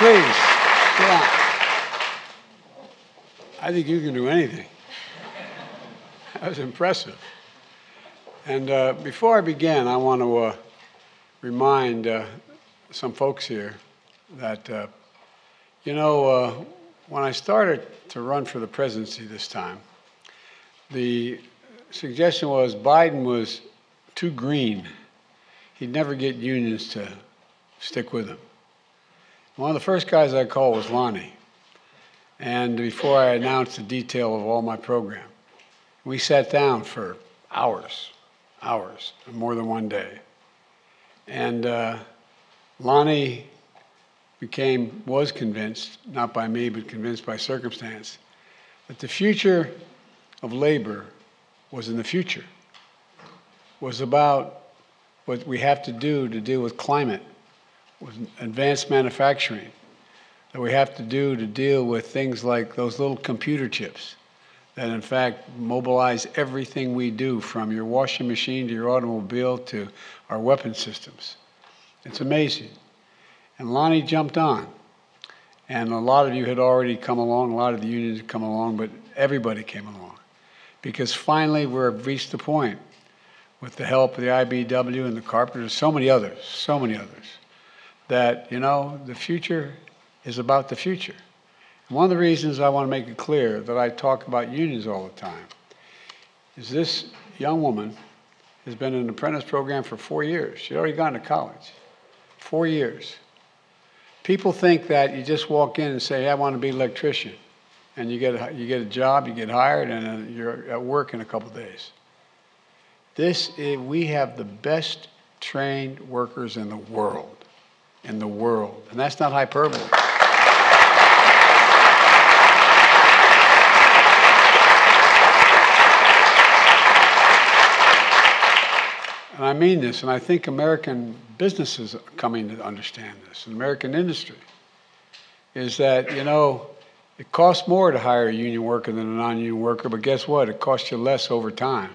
please. Come on. I think you can do anything. That was impressive. And before I begin, I want to remind some folks here that, when I started to run for the presidency this time, the suggestion was Biden was too green. He'd never get unions to stick with him. One of the first guys I called was Lonnie. And before I announced the detail of all my program, we sat down for hours, more than one day. And Lonnie was convinced, not by me, but convinced by circumstance, that the future of labor was in the future, was about what we have to do to deal with climate, with advanced manufacturing, that we have to do to deal with things like those little computer chips that in fact mobilize everything we do, from your washing machine to your automobile to our weapon systems. It's amazing. And Lonnie jumped on. And a lot of you had already come along, a lot of the unions had come along, but everybody came along. Because finally we've reached the point, with the help of the IBEW and the carpenters, so many others, that, the future is about the future. And one of the reasons I want to make it clear that I talk about unions all the time is this young woman has been in an apprentice program for 4 years. She'd already gone to college. 4 years. People think that you just walk in and say, hey, I want to be an electrician. And you get a job, you get hired, and you're at work in a couple of days. We have the best trained workers in the world. And that's not hyperbole. And I mean this, and I think American businesses are coming to understand this, and American industry, is that, it costs more to hire a union worker than a non-union worker, but guess what? It costs you less over time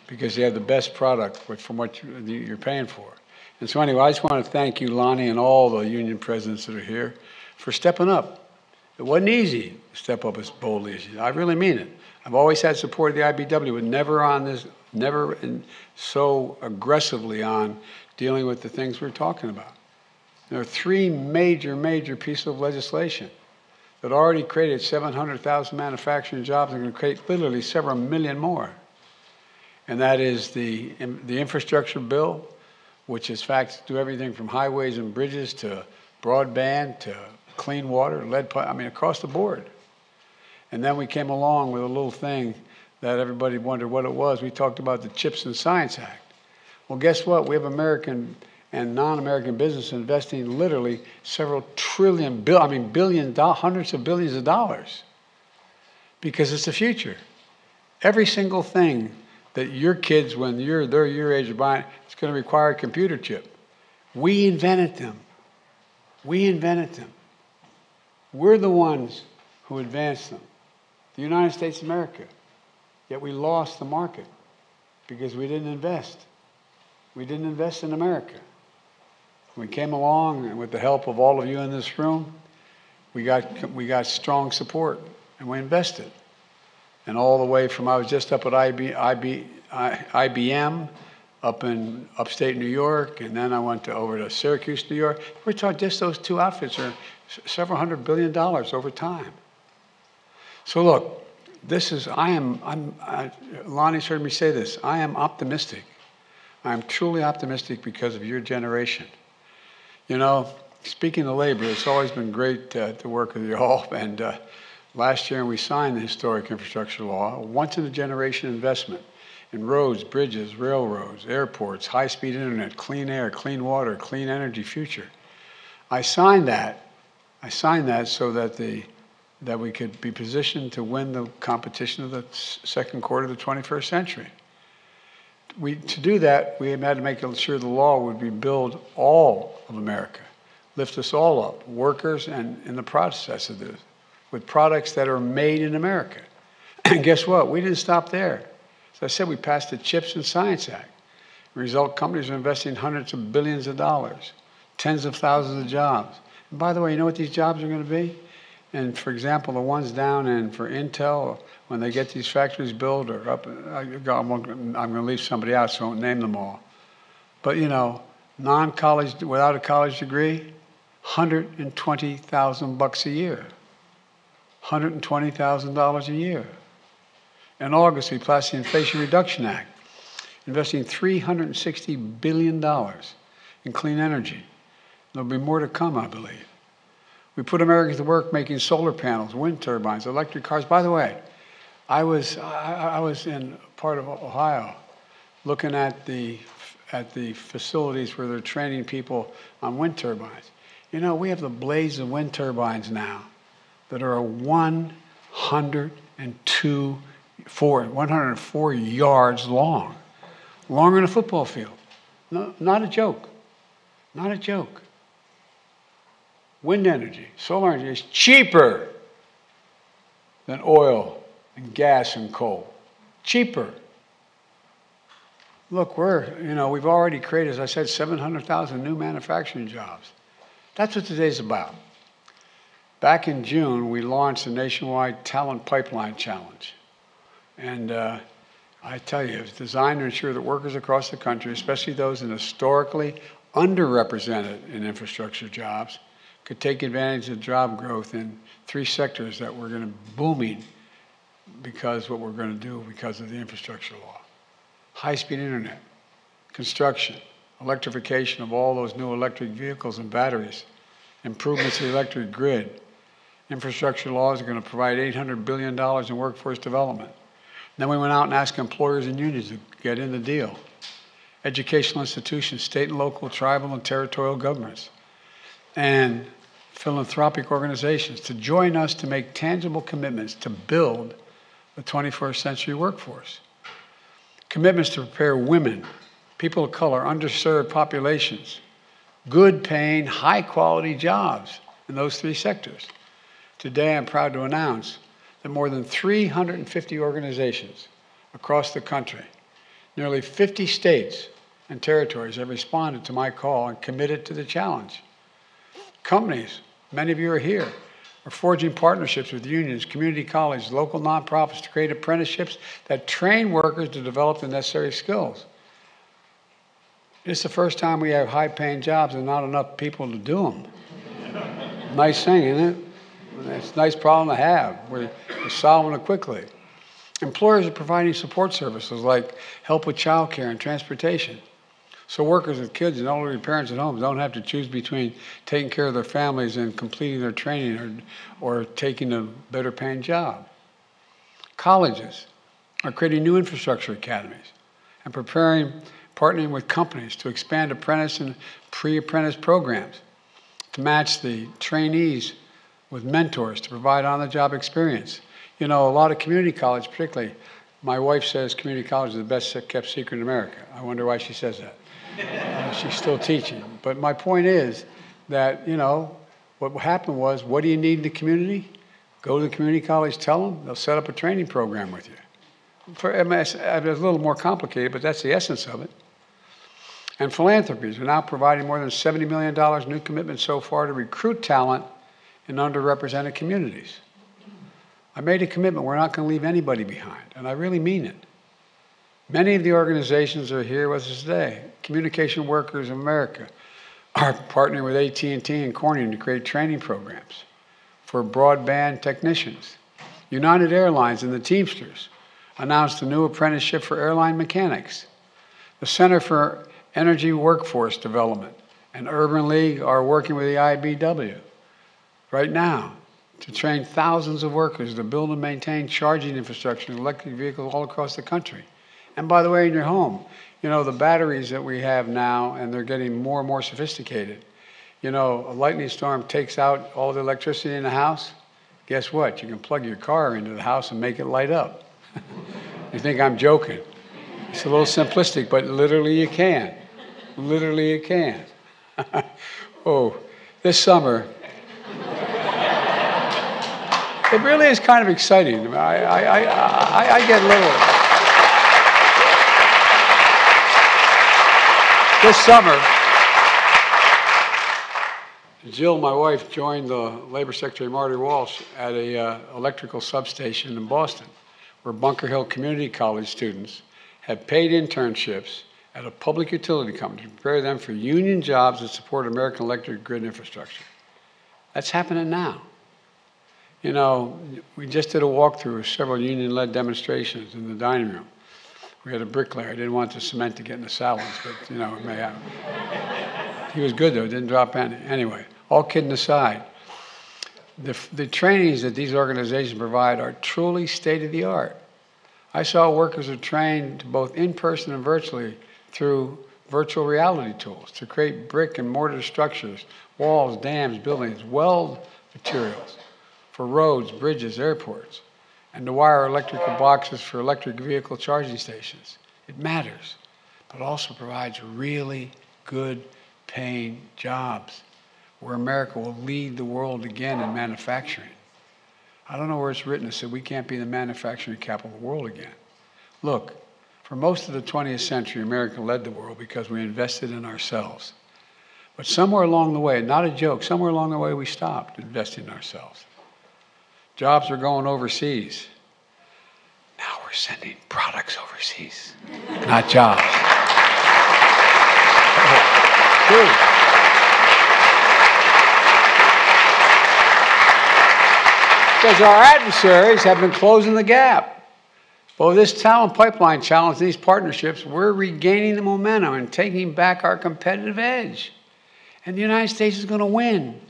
because you have the best product from what you're paying for. And so anyway, I just want to thank you, Lonnie, and all the union presidents that are here for stepping up. It wasn't easy to step up as boldly as you. I really mean it. I've always had support of the IBEW, but never so aggressively on dealing with the things we're talking about. There are 3 major pieces of legislation that already created 700,000 manufacturing jobs and are going to create literally several million more. And that is the infrastructure bill, which is to do everything from highways and bridges to broadband to clean water, lead pipe, across the board. And then we came along with a little thing that everybody wondered what it was. We talked about the CHIPS and Science Act. Well, guess what? We have American and non-American business investing literally several trillion, hundreds of billions of dollars, because it's the future. Every single thing that your kids, when they're your age, are buying, it's going to require a computer chip. We invented them. We're the ones who advanced them. The United States of America. Yet we lost the market because we didn't invest. We didn't invest in America. We came along, and with the help of all of you in this room, we got strong support, and we invested. And all the way from, I was just up at IBM, up in upstate New York, and then I went over to Syracuse, New York. We're talking just those 2 outfits are several $100 billion over time. So look, Lonnie's heard me say this, I am optimistic. I am truly optimistic because of your generation. Speaking of labor, it's always been great to work with you all. And last year we signed the historic infrastructure law, a once-in-a-generation investment in roads, bridges, railroads, airports, high-speed internet, clean air, clean water, clean energy future. I signed that so that we could be positioned to win the competition of the second quarter of the 21st century. To do that, we had to make sure the law would build all of America, lift us all up, workers and in the process of this, with products that are made in America. And guess what? We didn't stop there. As I said, we passed the CHIPS and Science Act. As a result, companies are investing hundreds of billions of dollars, tens of thousands of jobs. And by the way, you know what these jobs are going to be? And for example, the ones down in for Intel, when they get these factories built or up, I'm going to leave somebody out, so I won't name them all. But you know, non-college, without a college degree, $120,000 a year. $120,000 a year. In August, we passed the Inflation Reduction Act, investing $360 billion in clean energy. There'll be more to come, I believe. We put Americans to work making solar panels, wind turbines, electric cars. By the way, I was in part of Ohio looking at the facilities where they're training people on wind turbines. You know, we have the blades of wind turbines now that are 104 yards long, longer than a football field. No, not a joke. Not a joke. Wind energy, solar energy is cheaper than oil and gas and coal. Cheaper. Look, we've already created, as I said, 700,000 new manufacturing jobs. That's what today's about. Back in June, we launched the nationwide Talent Pipeline Challenge. And I tell you, it's designed to ensure that workers across the country, especially those in historically underrepresented in infrastructure jobs, could take advantage of job growth in 3 sectors that we're going to booming because what we're going to do because of the infrastructure law. High-speed internet, construction, electrification of all those new electric vehicles and batteries, improvements to the electric grid. Infrastructure laws are going to provide $800 billion in workforce development. Then we went out and asked employers and unions to get in the deal. Educational institutions, state and local, tribal and territorial governments, and philanthropic organizations to join us to make tangible commitments to build the 21st century workforce. Commitments to prepare women, people of color, underserved populations, good paying, high quality jobs in those 3 sectors. Today, I'm proud to announce that more than 350 organizations across the country, nearly 50 states and territories have responded to my call and committed to the challenge. Companies, many of you are here, are forging partnerships with unions, community colleges, local nonprofits to create apprenticeships that train workers to develop the necessary skills. It's the first time we have high-paying jobs and not enough people to do them. Nice thing, isn't it? It's a nice problem to have. We're solving it quickly. Employers are providing support services like help with childcare and transportation, so workers with kids and elderly parents at home don't have to choose between taking care of their families and completing their training or taking a better paying job. Colleges are creating new infrastructure academies and partnering with companies to expand apprentice and pre-apprentice programs to match the trainees with mentors to provide on-the-job experience. You know, a lot of community college, particularly, my wife says community college is the best kept secret in America. I wonder why she says that. She's still teaching. But my point is that, you know, what happened was, what do you need in the community? Go to the community college, tell them, they'll set up a training program with you. It's a little more complicated, but that's the essence of it. And philanthropies are now providing more than $70 million new commitments so far to recruit talent in underrepresented communities. I made a commitment, we're not going to leave anybody behind, and I really mean it. Many of the organizations that are here with us today, Communication Workers of America, are partnering with AT&T and Corning to create training programs for broadband technicians. United Airlines and the Teamsters announced a new apprenticeship for airline mechanics. The Center for Energy Workforce Development and Urban League are working with the IBEW right now to train thousands of workers to build and maintain charging infrastructure and electric vehicles all across the country. And by the way, in your home, you know, the batteries that we have now, and they're getting more and more sophisticated. You know, a lightning storm takes out all the electricity in the house. Guess what? You can plug your car into the house and make it light up. You think I'm joking. It's a little simplistic, but literally you can. Literally you can. Oh, this summer, it really is kind of exciting. I get a little... This summer, Jill, my wife, joined the Labor Secretary Marty Walsh at a electrical substation in Boston, where Bunker Hill Community College students have paid internships at a public utility company to prepare them for union jobs that support American electric grid infrastructure. That's happening now. You know, we just did a walkthrough of several union-led demonstrations in the dining room. We had a bricklayer. I didn't want the cement to get in the salads, but, you know, it may happen. He was good, though. Didn't drop any. Anyway, all kidding aside, the trainings that these organizations provide are truly state-of-the-art. I saw workers are trained both in person and virtually through virtual reality tools to create brick and mortar structures, walls, dams, buildings, weld materials for roads, bridges, airports, and to wire electrical boxes for electric vehicle charging stations. It matters, but also provides really good paying jobs where America will lead the world again in manufacturing. I don't know where it's written that said we can't be the manufacturing capital of the world again. Look, for most of the 20th century, America led the world because we invested in ourselves. But somewhere along the way, not a joke, somewhere along the way we stopped investing in ourselves. Jobs are going overseas. Now we're sending products overseas, not jobs. Dude. Because our adversaries have been closing the gap. But with this talent pipeline challenge, these partnerships, we're regaining the momentum and taking back our competitive edge. And the United States is going to win.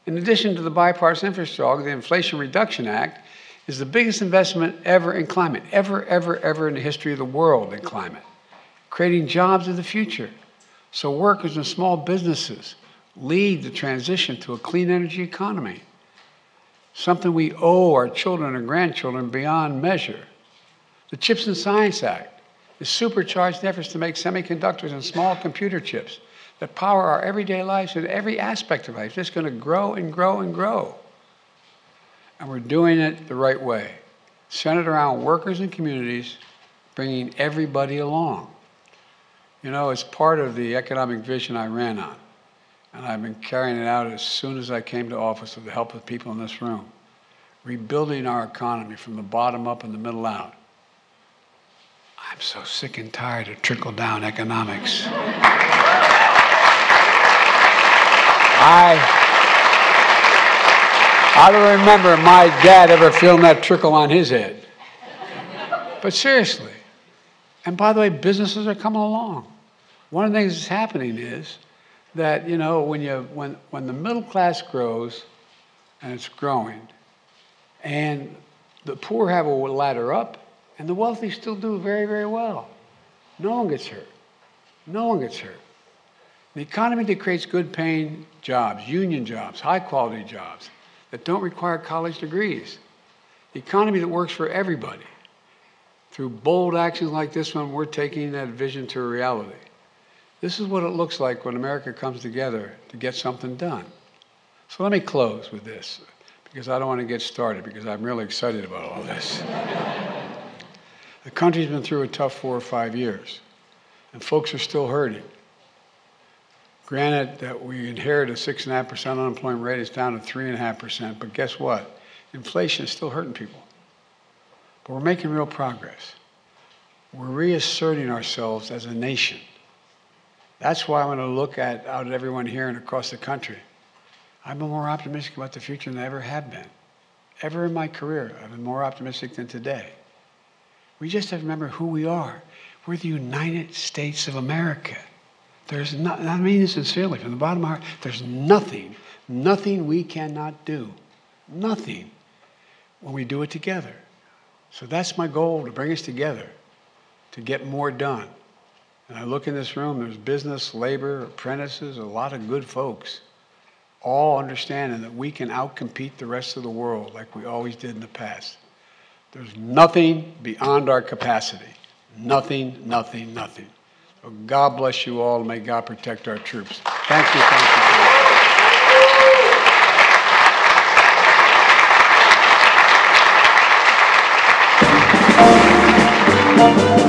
In addition to the bipartisan infrastructure, the Inflation Reduction Act is the biggest investment ever in climate, ever in the history of the world in climate, creating jobs of the future. So workers and small businesses lead the transition to a clean energy economy, something we owe our children and grandchildren beyond measure. The CHIPS and Science Act is supercharged efforts to make semiconductors and small computer chips that power our everyday lives and every aspect of life. It's going to grow and grow and grow. And we're doing it the right way, centered around workers and communities, bringing everybody along. You know, it's part of the economic vision I ran on, and I've been carrying it out as soon as I came to office with the help of people in this room, rebuilding our economy from the bottom up and the middle out. I'm so sick and tired of trickle-down economics. I don't remember my dad ever feeling that trickle on his head. But seriously, and by the way, businesses are coming along. One of the things that's happening is that, you know, when the middle class grows, and it's growing, and the poor have a ladder up, and the wealthy still do very, very well. No one gets hurt. No one gets hurt. The economy that creates good paying jobs, union jobs, high quality jobs that don't require college degrees. The economy that works for everybody. Through bold actions like this one, we're taking that vision to a reality. This is what it looks like when America comes together to get something done. So let me close with this, because I don't want to get started, because I'm really excited about all this. The country's been through a tough 4 or 5 years, and folks are still hurting. Granted that we inherited a 6.5% unemployment rate, it's down to 3.5%, but guess what? Inflation is still hurting people. But we're making real progress. We're reasserting ourselves as a nation. That's why I want to look out at everyone here and across the country. I've been more optimistic about the future than I ever have been. Ever in my career, I've been more optimistic than today. We just have to remember who we are. We're the United States of America. There's not, I mean this sincerely, from the bottom of my heart, there's nothing we cannot do. Nothing when we do it together. So that's my goal, to bring us together, to get more done. And I look in this room, there's business, labor, apprentices, a lot of good folks, all understanding that we can outcompete the rest of the world like we always did in the past. There's nothing beyond our capacity. Nothing, nothing, nothing. So God bless you all, and may God protect our troops. Thank you, thank you, thank you.